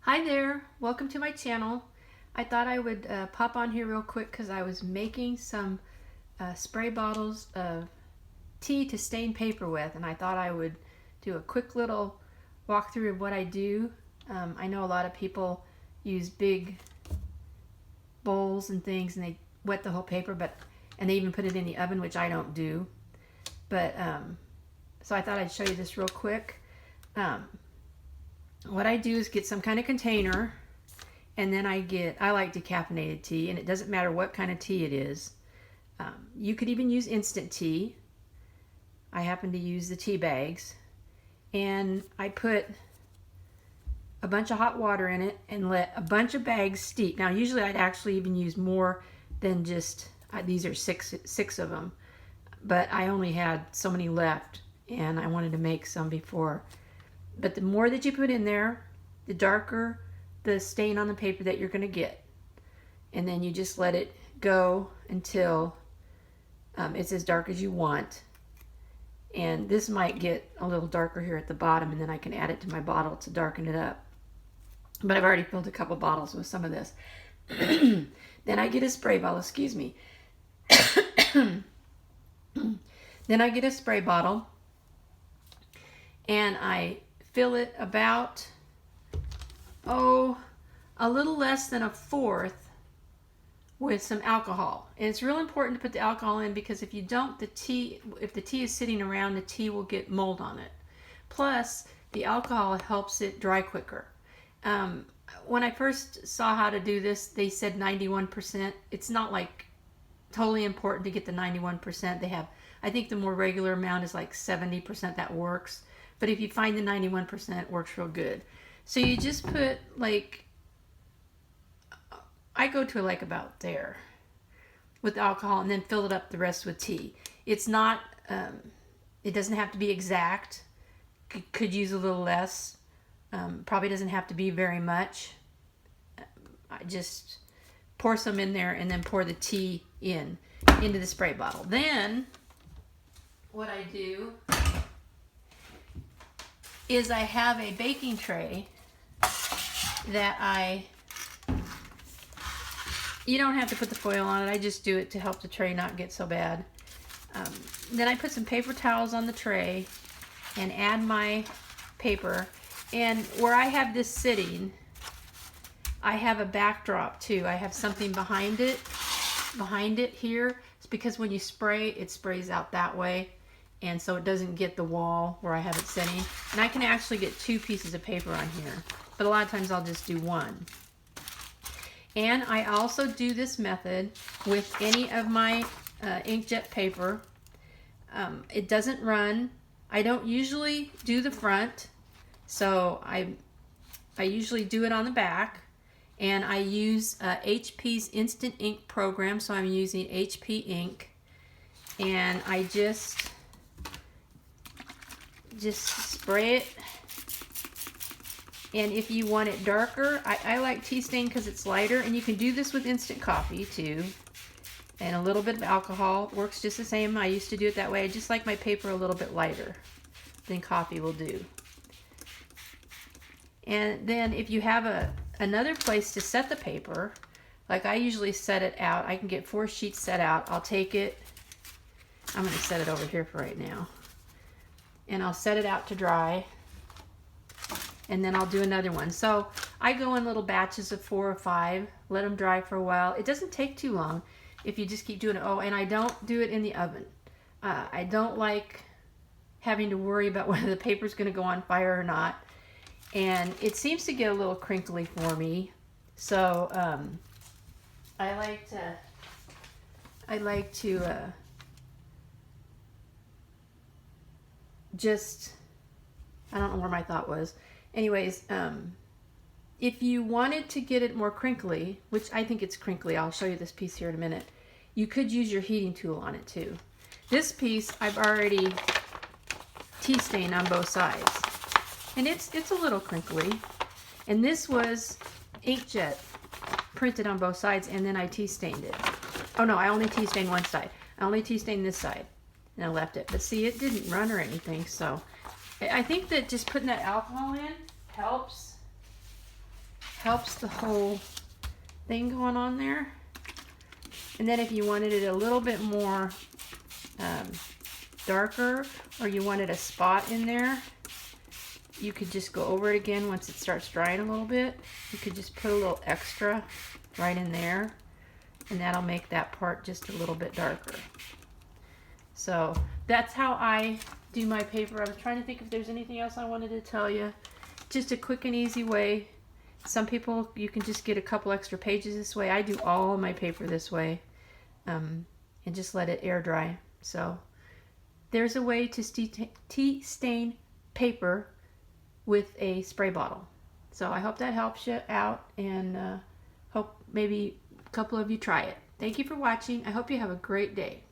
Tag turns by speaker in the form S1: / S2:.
S1: Hi there, welcome to my channel. I thought I would pop on here real quick because I was making some spray bottles of tea to stain paper with, and I thought I would do a quick little walkthrough of what I do. I know a lot of people use big bowls and things and they wet the whole paper, and they even put it in the oven, which I don't do. But so I thought I'd show you this real quick. What I do is get some kind of container, and then I like decaffeinated tea, and it doesn't matter what kind of tea it is. You could even use instant tea. I happen to use the tea bags, and I put a bunch of hot water in it and let a bunch of bags steep. Now usually I'd actually even use more than just, these are six of them, but I only had so many left and I wanted to make some before. But the more that you put in there, the darker the stain on the paper that you're going to get. And then you just let it go until it's as dark as you want. And this might get a little darker here at the bottom, and then I can add it to my bottle to darken it up. But I've already filled a couple bottles with some of this. Then I get a spray bottle, excuse me. Then I get a spray bottle, and I fill it about, a little less than a fourth with some alcohol. And it's real important to put the alcohol in because if you don't, if the tea is sitting around, the tea will get mold on it. Plus, the alcohol helps it dry quicker. When I first saw how to do this, they said 91%. It's not like totally important to get the 91%. They have, I think the more regular amount is like 70% that works. But if you find the 91%, it works real good. So you just put like, I go to like about there with alcohol and then fill it up the rest with tea. It's not, it doesn't have to be exact. Could use a little less. Probably doesn't have to be very much. I just pour some in there and then pour the tea into the spray bottle. Then what I do is I have a baking tray that you don't have to put the foil on it, I just do it to help the tray not get so bad. Then I put some paper towels on the tray and add my paper. And where I have this sitting, I have a backdrop too. I have something behind it here. It's because when you spray, it sprays out that way. And so it doesn't get the wall where I have it sitting. And I can actually get two pieces of paper on here. But a lot of times I'll just do one. And I also do this method with any of my inkjet paper. It doesn't run. I don't usually do the front. So I usually do it on the back. And I use HP's Instant Ink program. So I'm using HP ink. And I just spray it. And if you want it darker, I like tea stain because it's lighter, and you can do this with instant coffee too. And a little bit of alcohol works just the same. I used to do it that way. I just like my paper a little bit lighter than coffee will do. And then if you have another place to set the paper, like I usually set it out, I can get 4 sheets set out. I'll take it, I'm going to set it over here for right now. And I'll set it out to dry, and then I'll do another one. So I go in little batches of 4 or 5, let them dry for a while. It doesn't take too long if you just keep doing it. Oh, and I don't do it in the oven. I don't like having to worry about whether the paper's going to go on fire or not. And it seems to get a little crinkly for me. So I like to just, I don't know where my thought was. Anyways, if you wanted to get it more crinkly, which I think it's crinkly, I'll show you this piece here in a minute, you could use your heating tool on it too. This piece I've already tea stained on both sides. And it's a little crinkly. And this was inkjet printed on both sides, and then I tea stained it. Oh no, I only tea stained one side. I only tea stained this side. And I left it. But see, it didn't run or anything, so I think that just putting that alcohol in helps. helps the whole thing going on there. And then if you wanted it a little bit more darker, or you wanted a spot in there, you could just go over it again once it starts drying a little bit. You could just put a little extra right in there, and that'll make that part just a little bit darker. So that's how I do my paper. I was trying to think if there's anything else I wanted to tell you. Just a quick and easy way. Some people, you can just get a couple extra pages this way. I do all my paper this way, and just let it air dry. So there's a way to tea stain paper with a spray bottle. So I hope that helps you out, and hope maybe a couple of you try it. Thank you for watching. I hope you have a great day.